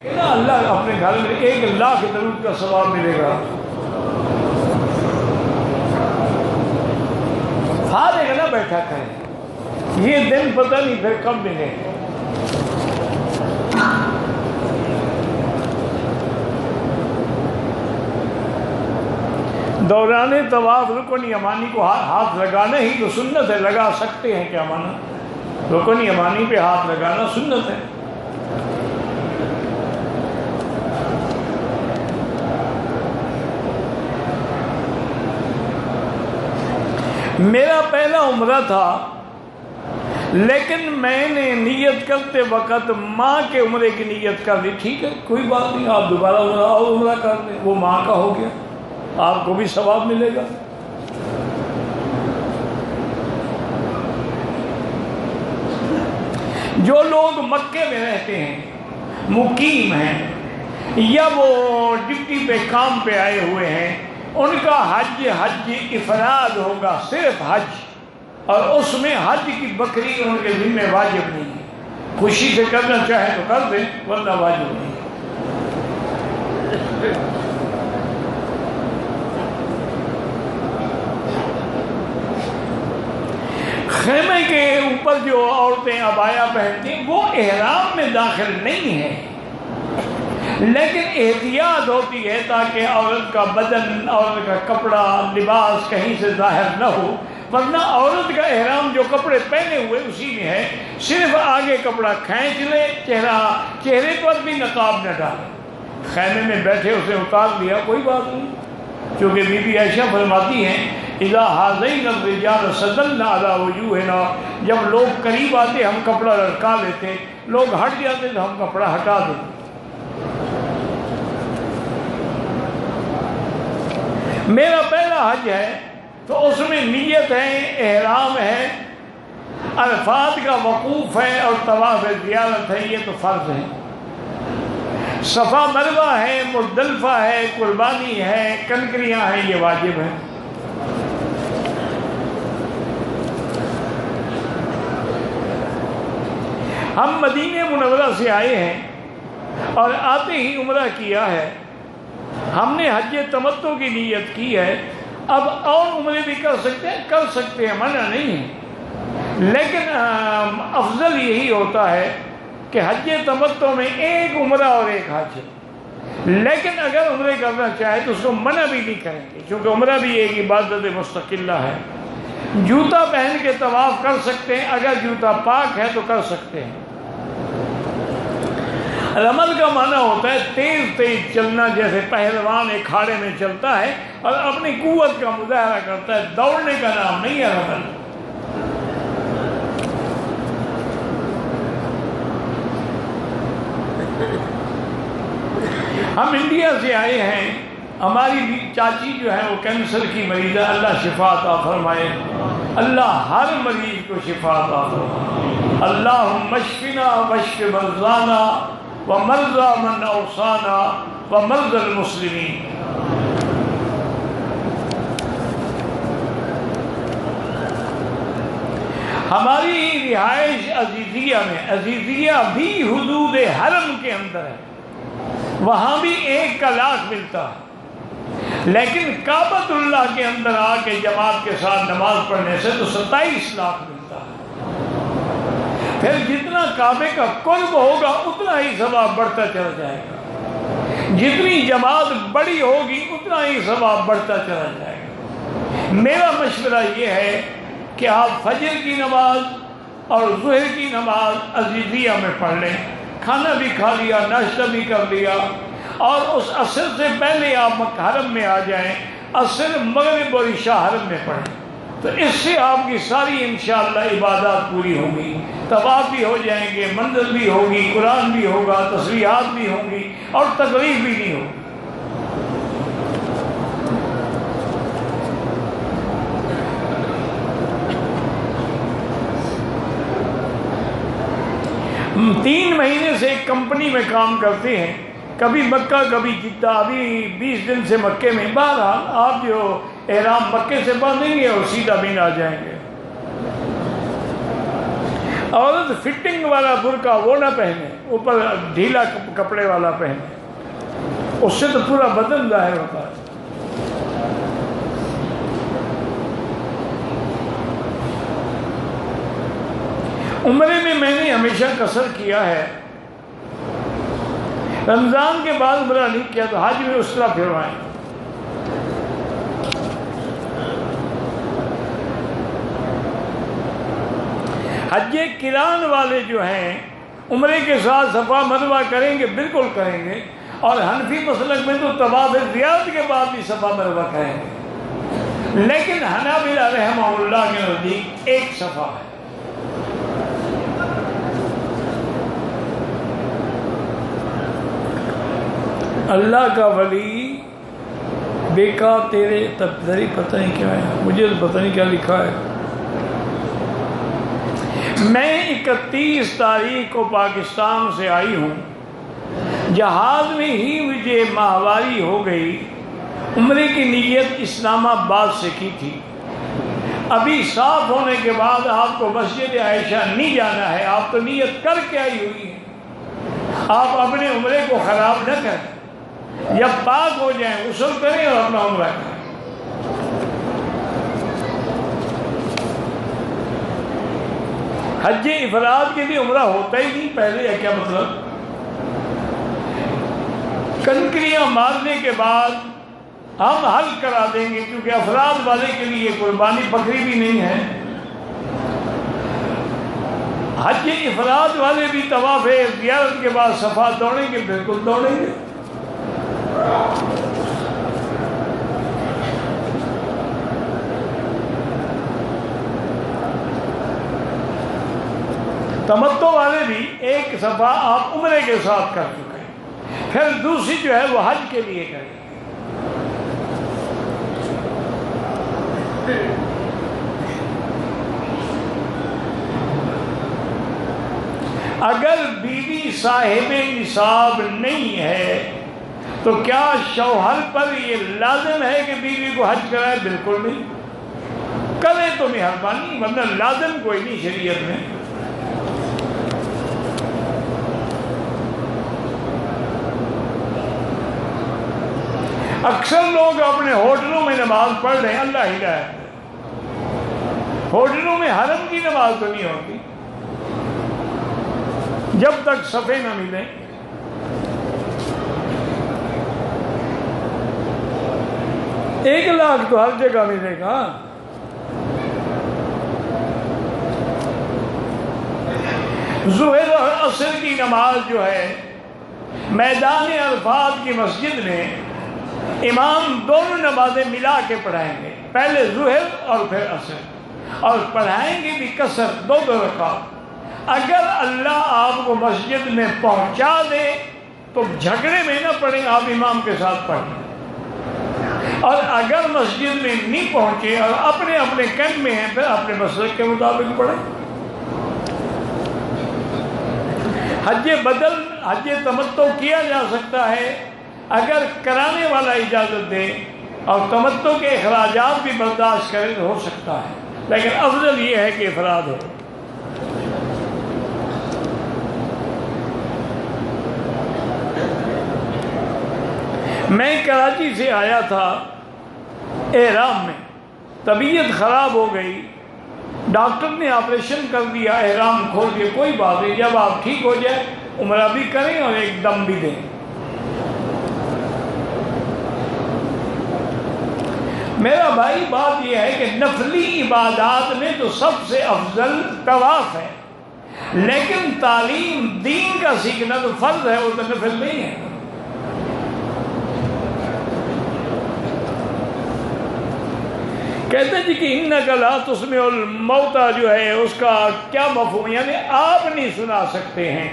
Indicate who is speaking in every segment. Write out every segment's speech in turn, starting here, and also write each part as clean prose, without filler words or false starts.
Speaker 1: اللہ اپنے گھر میں 1,00,000 درود کا ثواب ملے گا. فارغ نہ بیٹھا کریں، یہ دن پتہ نہیں پھر کب ملے. دوران طواف رکن یمانی کو ہاتھ لگانا ہی تو سنت ہے. لگا سکتے ہیں کیا مانا؟ رکن یمانی پہ ہاتھ لگانا سنت ہے. میرا پہلا عمرہ تھا، لیکن میں نے نیت کرتے وقت ماں کے عمرے کی نیت کر لی. ٹھیک ہے، کوئی بات نہیں، آپ دوبارہ عمرہ کر لیں، وہ ماں کا ہو گیا، آپ کو بھی ثواب ملے گا. جو لوگ مکے میں رہتے ہیں، مقیم ہیں، یا وہ ڈپٹی پہ کام پہ آئے ہوئے ہیں، ان کا حج افراد ہوگا، صرف حج، اور اس میں حج کی بکری ان کے ذمہ واجب نہیں ہے. خوشی سے کرنا چاہے تو کر دیں، ورنہ واجب نہیں ہے. خیمے کے اوپر جو عورتیں عبایا پہنتی ہیں وہ احرام میں داخل نہیں ہیں، لیکن احتیاط ہوتی ہے تاکہ عورت کا بدن، عورت کا کپڑا، لباس کہیں سے ظاہر نہ ہو. ورنہ عورت کا احرام جو کپڑے پہنے ہوئے اسی میں ہے، صرف آگے کپڑا کھینچ لے، چہرے پر بھی نقاب نہ ڈالے. خیمے میں بیٹھے اسے اتار لیا، کوئی بات نہیں، کیونکہ بی بی عائشہ فرماتی ہیں اذا حاذین الرجال صدلنا علی وجوہنا، جب لوگ قریب آتے ہم کپڑا لٹکا لیتے، لوگ ہٹ جاتے تو ہم کپڑا ہٹا دیتے. میرا پہلا حج ہے تو اس میں نیت ہے، احرام ہے، عرفات کا وقوف ہے اور طواف زیارت ہے، یہ تو فرض ہے. صفا مروہ ہے، مزدلفہ ہے، قربانی ہے، کنکریاں ہیں، یہ واجب ہے. ہم مدینہ منورہ سے آئے ہیں اور آتے ہی عمرہ کیا ہے. ہم نے حج تمتع کی نیت کی ہے، اب اور عمرے بھی کر سکتے ہیں، منع نہیں ہے، لیکن افضل یہی ہوتا ہے کہ حج تمتع میں ایک عمرہ اور ایک حج. لیکن اگر عمرے کرنا چاہے تو اس کو منع بھی نہیں کریں گے، کیونکہ عمرہ بھی ایک عبادت مستقلہ ہے. جوتا پہن کے طواف کر سکتے ہیں، اگر جوتا پاک ہے تو کر سکتے ہیں. رمل کا معنی ہوتا ہے تیز چلنا، جیسے پہلوان ایک کھاڑے میں چلتا ہے اور اپنی قوت کا مظاہرہ کرتا ہے. دوڑنے کا نام نہیں ہے رمل. ہم انڈیا سے آئے ہیں، ہماری چاچی جو ہے وہ کینسر کی مریض ہے، اللہ شفا عطا فرمائے. اللہ ہر مریض کو شفا عطا فرمائے. اللہم اشفنا واشف مرضانا ومرضى من اوصانا ومرضى المسلمین. ہماری رہائش عزیزیہ میں، عزیزیہ بھی حدود حرم کے اندر ہے، وہاں بھی 1 کا لاکھ ملتا ہے، لیکن کعبۃ اللہ کے اندر آ کے جماعت کے ساتھ نماز پڑھنے سے تو 27 لاکھ ملتا ہے. پھر جتنا کعبے کا قرب ہوگا اتنا ہی ثواب بڑھتا چلا جائے گا، جتنی جماعت بڑی ہوگی اتنا ہی ثواب بڑھتا چلا جائے گا. میرا مشورہ یہ ہے کہ آپ فجر کی نماز اور ظہر کی نماز عزیزیہ میں پڑھ لیں، کھانا بھی کھا لیا، ناشتہ بھی کر لیا، اور اس عصر سے پہلے آپ حرم میں آ جائیں، عصر، مغرب اور عشاء حرم میں پڑھیں، تو اس سے آپ کی ساری انشاءاللہ عبادات پوری ہوں گی. طواف بھی ہو جائیں گے، منزل بھی ہوگی، قرآن بھی ہوگا، تسبیحات بھی ہوں گی، اور تکلیف بھی نہیں ہوگی. ہم 3 مہینے سے ایک کمپنی میں کام کرتے ہیں، کبھی مکہ کبھی جدہ. ابھی 20 دن سے مکے میں. بہرحال آپ جو احرام مکے سے باندھیں گے اور سیدھا بین آ جائیں گے. عورت فٹنگ والا برقع وہ نہ پہنے، اوپر ڈھیلا کپڑے والا پہنے، اس سے تو پورا بدن ظاہر ہوتا ہے۔ عمرے میں نے ہمیشہ قصر کیا ہے، رمضان کے بعد عمرہ نہیں کیا، تو حج میں اس طرح پھروائیں۔ حج قران والے جو ہیں عمرے کے ساتھ صفا مروہ کریں گے، بالکل کریں گے، اور حنفی مسلک میں تو طواف زیارت کے بعد بھی صفا مروہ کریں گے، لیکن حنابلہ رحمہ اللہ کے نزدیک ایک صفا ہے۔ اللہ کا ولی دیکھا تیرے تبدری، پتہ نہیں کیا ہے، مجھے پتہ نہیں کیا لکھا ہے۔ میں 31 تاریخ کو پاکستان سے آئی ہوں، جہاز میں ہی مجھے ماہواری ہو گئی۔ عمرے کی نیت اسلام آباد سے کی تھی، ابھی صاف ہونے کے بعد آپ کو مسجد عائشہ نہیں جانا ہے، آپ تو نیت کر کے آئی ہوئی ہیں، آپ اپنے عمرے کو خراب نہ کریں، جب پاک ہو جائیں غسل کریں اور اپنا عمرہ کریں۔ حج افراد کے لیے عمرہ ہوتا ہی نہیں پہلے، یا کیا مطلب؟ کنکریاں مارنے کے بعد ہم حل کرا دیں گے، کیونکہ افراد والے کے لیے قربانی بکری بھی نہیں ہے۔ حج افراد والے بھی طواف زیارت کے بعد صفا دوڑیں گے، بالکل دوڑیں گے۔ تمتع والے بھی ایک صفا آپ عمرے کے ساتھ کر چکے ہیں، پھر دوسری جو ہے وہ حج کے لیے کریں گے۔ اگر بیوی صاحب نصاب نہیں ہے تو کیا شوہر پر یہ لازم ہے کہ بیوی کو حج کرائے؟ بالکل نہیں، کرے تو مہربانی، ورنہ لازم کوئی نہیں شریعت میں۔ اکثر لوگ اپنے ہوٹلوں میں نماز پڑھ رہے ہیں، اللہ ہدایت دے، ہوٹلوں میں حرم کی نماز تو نہیں ہوتی جب تک صفے نہ ملیں۔ ایک لاکھ تو ہر جگہ ملے گا۔ ظہر اور عصر کی نماز جو ہے میدان عرفات کی مسجد میں امام دونوں نمازیں ملا کے پڑھائیں گے، پہلے ظہر اور پھر عصر، اور پڑھائیں گے بھی قصر، دو رکعت۔ اگر اللہ آپ کو مسجد میں پہنچا دے تو جھگڑے میں نہ پڑھیں، آپ امام کے ساتھ پڑھیں، اور اگر مسجد میں نہیں پہنچے اور اپنے اپنے کیمپ میں ہیں پھر اپنے مسلک کے مطابق پڑھیں۔ حج بدل، حج تمتع کیا جا سکتا ہے اگر کرانے والا اجازت دے اور تمتع کے اخراجات بھی برداشت کرے تو ہو سکتا ہے، لیکن افضل یہ ہے کہ افراد ہو۔ میں کراچی سے آیا تھا احرام میں، طبیعت خراب ہو گئی، ڈاکٹر نے آپریشن کر دیا، احرام کھول دیا، کوئی بات نہیں، جب آپ ٹھیک ہو جائے عمرہ بھی کریں اور ایک دم بھی دیں۔ میرا بھائی بات یہ ہے کہ نفلی عبادات میں تو سب سے افضل طواف ہے، لیکن تعلیم دین کا سیکھنا تو فرض ہے، وہ تو نفل نہیں ہے۔ کہتے ہیں جی کہ انک لا تسمع الموتى جو ہے اس کا کیا مفہوم، یعنی آپ نہیں سنا سکتے ہیں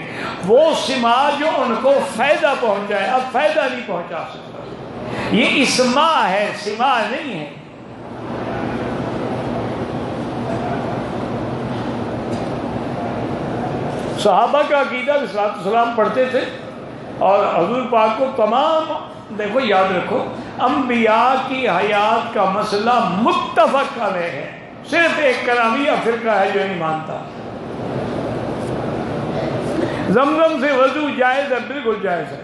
Speaker 1: وہ سماع جو ان کو فائدہ پہنچائے، اب فائدہ نہیں پہنچا سکتا، یہ اسماع ہے، سماع نہیں ہے۔ صحابہ کا عقیدہ صلوات والسلام پڑھتے تھے، اور حضور پاک کو تمام، دیکھو یاد رکھو، انبیاء کی حیات کا مسئلہ متفق علیہ ہے، صرف ایک کرامیہ فرقہ ہے جو نہیں مانتا۔ زمزم سے وضو جائز ہے، بالکل جائز ہے۔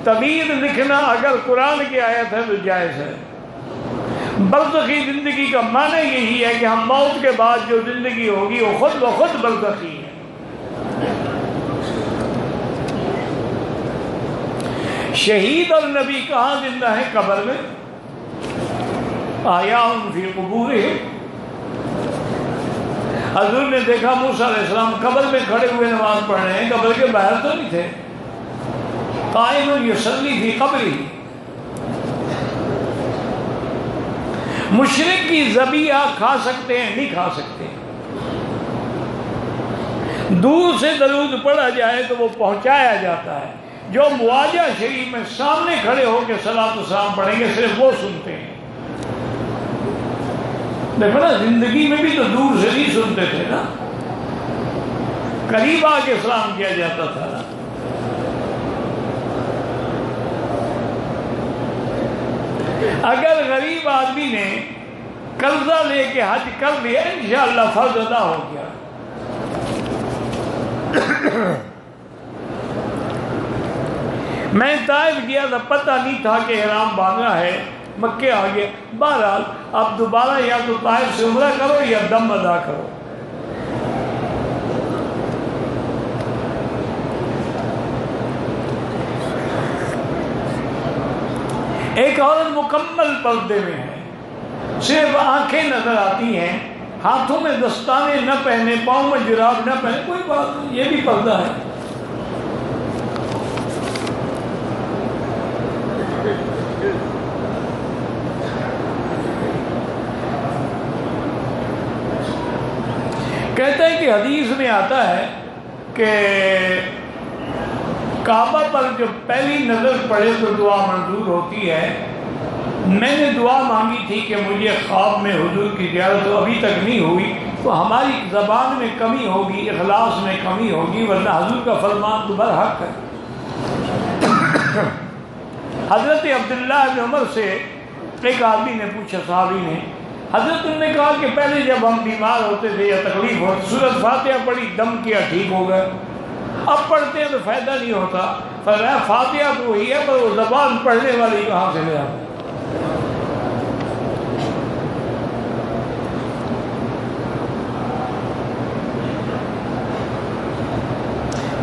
Speaker 1: طویل لکھنا اگر قرآن کی آیت ہے تو جائز ہے۔ برزخی زندگی کا معنی یہی ہے کہ ہم موت کے بعد جو زندگی ہوگی وہ خود بخود برزخی ہے۔ شہید اور نبی کہاں زندہ ہے؟ قبر میں۔ آیا فی قبورہم، حضور نے دیکھا موسیٰ علیہ السلام قبر میں کھڑے ہوئے نماز پڑھ رہے ہیں، قبر کے باہر تو نہیں تھے۔ قائم یصلی فی قبرہ، مشرک کی ذبیحہ کھا سکتے ہیں؟ نہیں کھا سکتے۔ دور سے درود پڑھا جائے تو وہ پہنچایا جاتا ہے، جو مواجہ شریف میں سامنے کھڑے ہو کے صلاۃ و سلام پڑھیں گے صرف وہ سنتے ہیں۔ دیکھو نا، زندگی میں بھی تو دور سے نہیں سنتے تھے نا، قریب آ کے سلام کیا جاتا تھا نا۔ اگر غریب آدمی نے قرضہ لے کے حج کر لیا، انشاءاللہ فرض ادا ہو گیا۔ میں طائف گیا تھا، پتہ نہیں تھا کہ احرام باندھنا ہے، مکے آ گیا۔ بہرحال اب دوبارہ یا تو طائف سے عمرہ کرو یا دم ادا کرو۔ ایک عورت مکمل پردے میں ہے، صرف آنکھیں نظر آتی ہیں، ہاتھوں میں دستانے نہ پہنے، پاؤں میں جراب نہ پہنے، کوئی بات نہیں، یہ بھی پردہ ہے۔ کہتا ہے کہ حدیث میں آتا ہے کہ کعبہ پر جب پہلی نظر پڑے تو دعا منظور ہوتی ہے۔ میں نے دعا مانگی تھی کہ مجھے خواب میں حضور کی زیارت تو ابھی تک نہیں ہوئی، تو ہماری زبان میں کمی ہوگی، اخلاص میں کمی ہوگی، ورنہ حضور کا فرمان تو برحق ہے۔ حضرت عبداللہ بن عمر سے ایک آدمی نے پوچھا، صحابی نے، حضرت نے کہا کہ پہلے جب ہم بیمار ہوتے تھے یا تکلیف ہوتی، سورۃ فاتحہ پڑھی، دم کیا، ٹھیک ہو گئے، اب پڑھتے ہیں تو فائدہ نہیں ہوتا۔ فرمایا فاتحہ تو وہی ہے، پر وہ زبان پڑھنے والی کہاں سے لے آؤ؟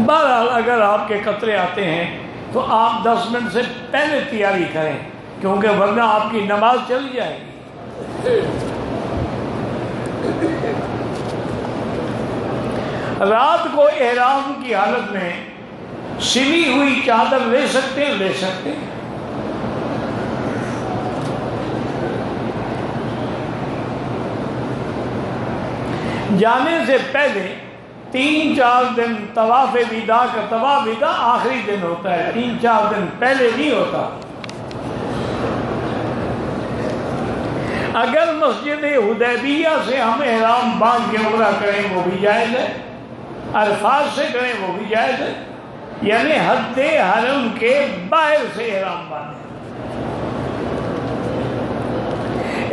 Speaker 1: بہرحال اگر آپ کے قطرے آتے ہیں تو آپ 10 منٹ سے پہلے تیاری کریں، کیونکہ ورنہ آپ کی نماز چلی جائے گی۔ رات کو احرام کی حالت میں سلی ہوئی چادر لے سکتے ہیں؟ لے سکتے ہیں۔ جانے سے پہلے 3-4 دن طواف وداع کا، طواف وداع آخری دن ہوتا ہے، 3-4 دن پہلے نہیں ہوتا۔ اگر مسجد حدیبیہ سے ہم احرام باندھ کے عمرہ کریں وہ بھی جائز ہے، عرفات سے کریں وہ بھی جائز ہے، یعنی حد حرم کے باہر سے احرام باندھیں۔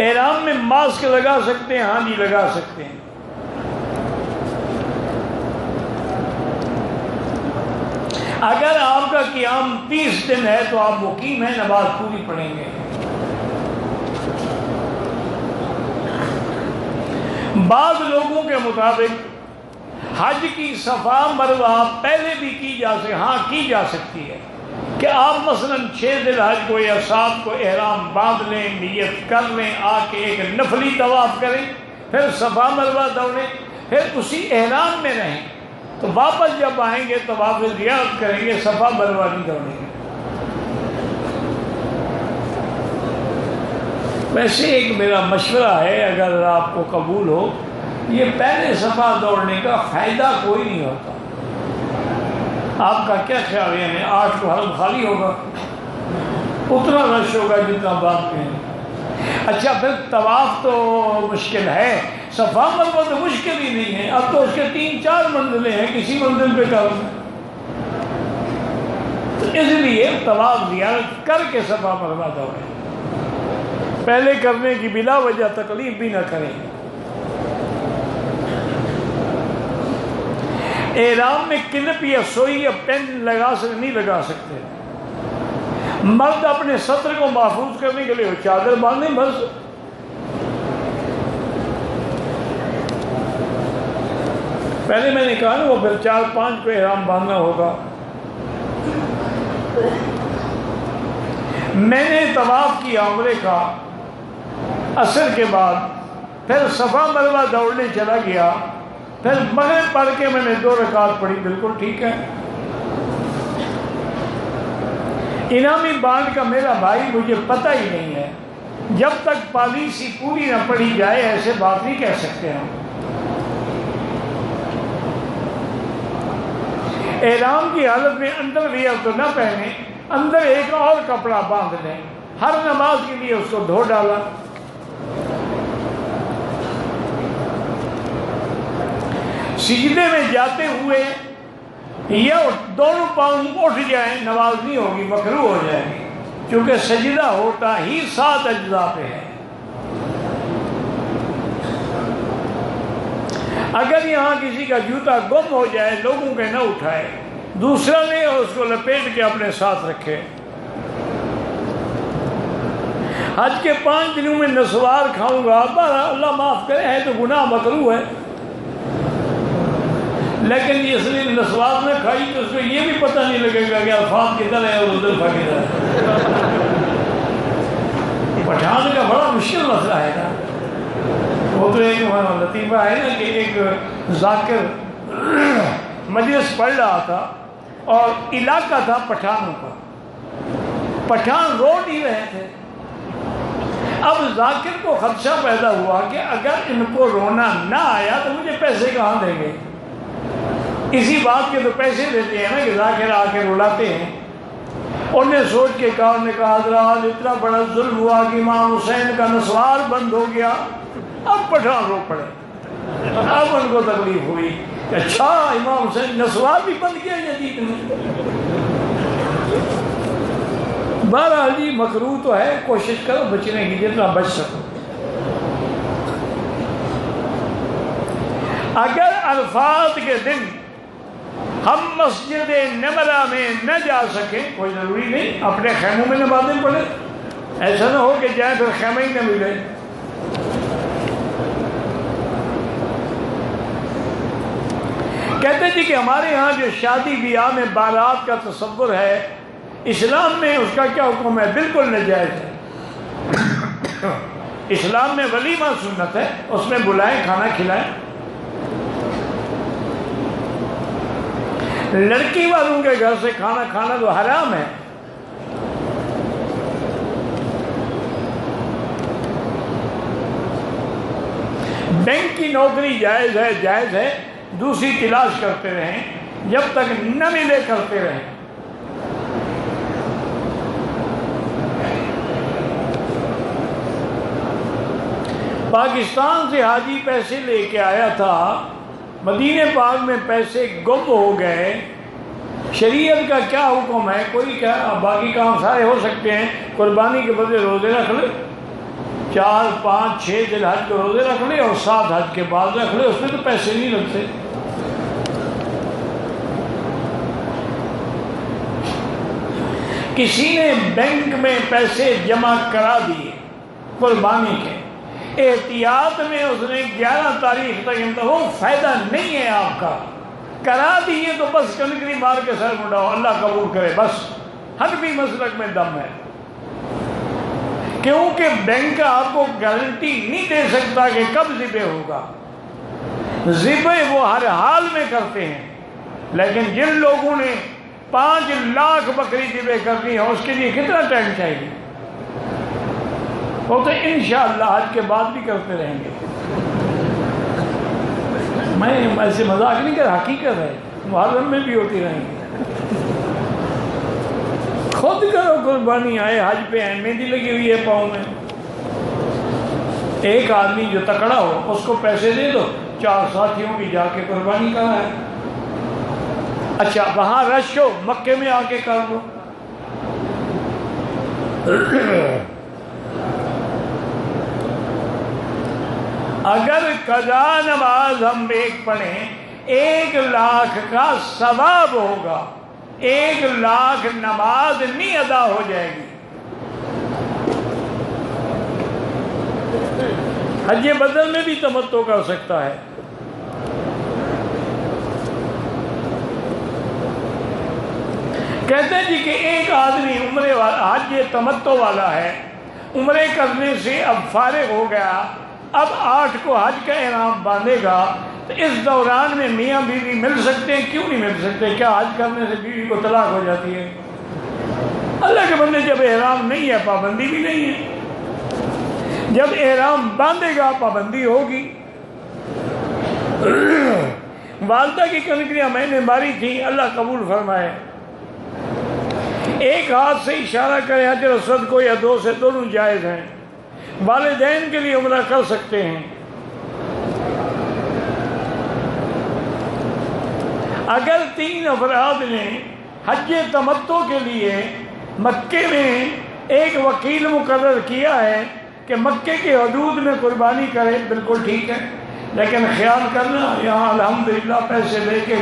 Speaker 1: احرام میں ماسک لگا سکتے ہیں؟ ہاں جی لگا سکتے ہیں۔ اگر آپ کا قیام 30 دن ہے تو آپ مقیم ہیں، نماز پوری پڑھیں گے۔ بعض لوگوں کے مطابق حج کی صفا مروہ پہلے بھی کی جا سکتی، ہاں کی جا سکتی ہے، کہ آپ مثلا 6 ذی الحج کو یا 7 کو احرام باندھ لیں، نیت کر لیں، آ کے ایک نفلی طواف کریں، پھر صفا مروہ دوڑیں، پھر اسی احرام میں رہیں، تو واپس جب آئیں گے طواف زیارت کریں گے، صفا مروہ نہیں دوڑیں گے۔ ویسے ایک میرا مشورہ ہے، اگر آپ کو قبول ہو، یہ پہلے صفا دوڑنے کا فائدہ کوئی نہیں ہوتا۔ آپ کا کیا خیال ہے؟ یعنی 8 کو حرم خالی ہوگا، اتنا رش ہوگا جتنا بعد میں ہے۔ اچھا پھر طواف تو مشکل ہے، صفا مروہ تو مشکل ہی نہیں ہے، اب تو اس کے 3-4 منزلیں ہیں، کسی منزل پہ کر لیں۔ تو اس لیے طواف زیارت کر کے صفا مروہ دوڑیں، پہلے کرنے کی بلا وجہ تکلیف بھی نہ کریں۔ احرام میں کلپ یا سوئی یا پین نہیں لگا سکتے. مرد اپنے سطر کو محفوظ کرنے کے لیے چادر باندھیں بس. پہلے میں نے کہا نا وہ پھر 4-5 کو احرام باندھنا ہوگا. میں نے طواف کیا عمرے کا عصر کے بعد، پھر صفا مروہ دوڑنے چلا گیا، پھر مغرب پڑھ کے میں نے 2 رکعت پڑھی. بالکل ٹھیک ہے. انعامی بانڈ کا میرا بھائی مجھے پتہ ہی نہیں ہے. جب تک پالیسی پوری نہ پڑھی جائے ایسے بات نہیں کہہ سکتے ہم. احرام کی حالت میں انڈر ویئر تو نہ پہنے، اندر ایک اور کپڑا باندھ لیں. ہر نماز کے لیے اس کو دھو ڈالا. سجدے میں جاتے ہوئے یا دونوں پاؤں اٹھ جائیں نماز نہیں ہوگی، مکروہ ہو جائے گی، کیونکہ سجدہ ہوتا ہی 7 اجزاء پہ ہے. اگر یہاں کسی کا جوتا گم ہو جائے لوگوں کے نہ اٹھائے، دوسرا لے اور اس کو لپیٹ کے اپنے ساتھ رکھے. حج کے 5 دنوں میں نسوار کھاؤں گا، اللہ معاف کرے ہے تو گناہ مکروہ ہے، لیکن اس لیے نسوار نہ کھائی تو اس کو یہ بھی پتہ نہیں لگے گا کہ الفاظ کدھر ہے اور ادھر کدھر ہے. پٹھان کا بڑا مشکل مسئلہ ہے نا. وہ تو ایک لطیفہ ہے نا کہ ایک ذاکر مجلس پڑھ رہا تھا اور علاقہ تھا پٹھانوں کا. پٹھان رو نہیں رہے تھے. اب ذاکر کو خدشہ پیدا ہوا کہ اگر ان کو رونا نہ آیا تو مجھے پیسے کہاں دیں گے. اسی بات کے تو پیسے دیتے ہیں نا کہ ذاکر آ کے رلاتے ہیں. انہوں نے سوچ کے کہا، انہوں نے کہا حضرات اتنا بڑا ظلم ہوا کہ امام حسین کا نسوار بند ہو گیا، اب پٹھان رو پڑے. اب ان کو تکلیف ہوئی کہ اچھا امام حسین نسوار بھی بند کیا جدید نے. بہرحال جی مکروہ تو ہے، کوشش کرو بچنے کی جتنا بچ سکو. اگر عرفات کے دن ہم مسجد نمرہ میں نہ جا سکیں، کوئی ضروری نہیں اپنے خیموں میں نمازیں پڑھیں. ایسا نہ ہو کہ جائیں پھر خیمہ ہی نہ ملے. کہتے جی کہ ہمارے ہاں جو شادی بیاہ میں بارات کا تصور ہے، اسلام میں اس کا کیا حکم ہے؟ بالکل ناجائز ہے. اسلام میں ولیمہ سنت ہے، اس میں بلائیں، کھانا کھلائیں. لڑکی والوں کے گھر سے کھانا کھانا تو حرام ہے. بینک کی نوکری جائز ہے، جائز ہے، دوسری تلاش کرتے رہیں جب تک نہ ملے، کرتے رہیں. پاکستان سے حاجی پیسے لے کے آیا تھا، مدینہ پاک میں پیسے گم ہو گئے. شریعت کا کیا حکم ہے؟ کوئی کیا، باقی کام سارے ہو سکتے ہیں. قربانی کے بدلے روزے رکھ لے، 4 5 6 ذی الحج کے روزے رکھ لے اور 7 حج کے بعد رکھ لے، اس میں تو پیسے نہیں لگتے. کسی نے بینک میں پیسے جمع کرا دیے قربانی کے، احتیاط میں اس نے 11 تاریخ تک، وہ فائدہ نہیں ہے آپ کا. کرا دیے تو بس کنکری مار کے سر مڈاؤ، اللہ قبول کرے بس. حنفی مسلک میں دم ہے، کیونکہ بینک آپ کو گارنٹی نہیں دے سکتا کہ کب ذبح ہوگا. ذبح وہ ہر حال میں کرتے ہیں، لیکن جن لوگوں نے 5 لاکھ بکری ذبح کرنی ہے اس کے لیے کتنا ٹائم چاہیے؟ وہ تو انشاءاللہ حج کے بعد بھی کرتے رہیں گے. میں ایسے مذاق نہیں کر، حقیقت ہے، محرم میں بھی ہوتی رہیں گی. خود کرو قربانی. آئے حج پہ ہیں، مہندی لگی ہوئی ہے پاؤں میں. ایک آدمی جو تکڑا ہو اس کو پیسے دے دو، 4 ساتھیوں کی جا کے قربانی کرا ہے. اچھا وہاں رش ہو، مکے میں آ کے کر لو. اگر قضا نماز ہم ایک پڑھیں 1,00,000 کا ثواب ہوگا، 1,00,000 نماز نہیں ادا ہو جائے گی۔ حج بدل میں بھی تمتع کر سکتا ہے۔ کہتے ہیں جی کہ ایک آدمی عمرے والا، حج تمتع والا ہے، عمرے کرنے سے اب فارغ ہو گیا، اب 8 کو حج کا احرام باندھے گا، تو اس دوران میں میاں بیوی مل سکتے ہیں؟ کیوں نہیں مل سکتے؟ کیا حج کرنے سے بیوی کو طلاق ہو جاتی ہے؟ اللہ کے بندے، جب احرام نہیں ہے پابندی بھی نہیں ہے، جب احرام باندھے گا پابندی ہوگی۔ والدہ کی کنکریاں میں نے ماری تھی، اللہ قبول فرمائے۔ ایک ہاتھ سے اشارہ کرے حجر اسود کو یا 2 سے، دونوں جائز ہیں، والدین کے لیے عمرہ کر سکتے ہیں۔ اگر 3 افراد نے حج تمتع کے لیے مکے میں ایک وکیل مقرر کیا ہے کہ مکے کے حدود میں قربانی کرے، بالکل ٹھیک ہے، لیکن خیال کرنا یہاں الحمدللہ پیسے لے کے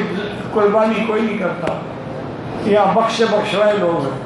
Speaker 1: قربانی کوئی نہیں کرتا، یہاں بخشوائے لوگ ہیں۔